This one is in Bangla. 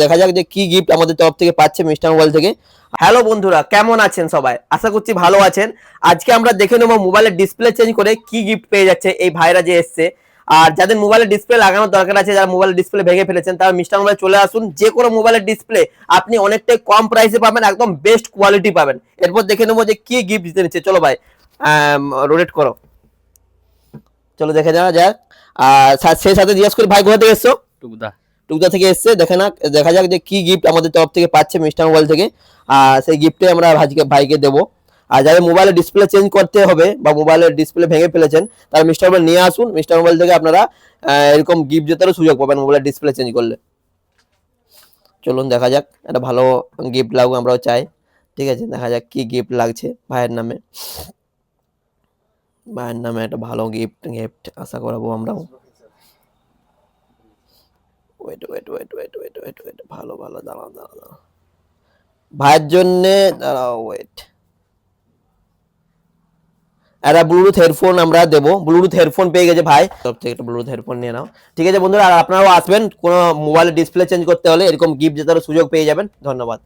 দেখা যাক যে কি গিফট আমাদের তরফ থেকে পাচ্ছে মিস্টার মোবাইল থেকে। হ্যালো বন্ধুরা, কেমন আছেন সবাই? আশা করছি ভালো আছেন। আজকে আমরা দেখে নেবো মোবাইলের ডিসপ্লে চেঞ্জ করে কি গিফট পেয়ে যাচ্ছে এই ভাইরা যে এসছে। আর যাদের মোবাইলের ডিসপ্লে লাগানোর দরকার আছে, যারা মোবাইলের ডিসপ্লে ভেঙে ফেলেছেন, তারা মিস্টার মোবাইল চলে আসুন। যে কোনো মোবাইলের ডিসপ্লে আপনি অনেকটাই কম প্রাইসে পাবেন, একদম বেস্ট কোয়ালিটি পাবেন। এরপর দেখে নেবো যে কি গিফট দিতে নিচ্ছে। চলো ভাই রোটেট করো, চলো দেখে যাওয়া যাক। আর সেই সাথে জিজ্ঞেস করি, ভাই কোথা থেকে এসছো? টুকদা থেকে এসছে। দেখা যাক যে কি গিফট আমাদের তরফ থেকে পাচ্ছে মিস্টার মোবাইল থেকে। আর সেই গিফটে আমরা ভাইকে দেবো। আর যাদের মোবাইলের ডিসপ্লে চেঞ্জ করতে হবে বা মোবাইলের ডিসপ্লে ভেঙে ফেলেছেন, তারা মিস্টার মোবাইল নিয়ে আসুন। মিস্টার মোবাইল থেকে আপনারা এরকম গিফট জেতারও সুযোগ পাবেন মোবাইলের ডিসপ্লে চেঞ্জ করলে। চলুন দেখা যাক, একটা ভালো গিফট লাগুক, আমরাও চাই। ঠিক আছে, দেখা যাক কি গিফট লাগছে ভাইয়ের নামে। ভাইয়ের নামে একটা ভালো গিফট আশা করাবো আমরাও। ওয়েট, ভালো দাঁড়াও। ভাইয়ের জন্য দাঁড়াও, ওয়েট। একটা ব্লুটুথ হেডফোন আমরা দেবো। ব্লুটুথ হেডফোন পেয়ে গেছে ভাই, সব থেকে একটা ব্লুটুথ হেডফোন নিয়ে নাও। ঠিক আছে বন্ধুরা, আর আপনারাও আসবেন কোনো মোবাইলের ডিসপ্লে চেঞ্জ করতে হলে, এরকম গিফট জেতারও সুযোগ পেয়ে যাবেন। ধন্যবাদ।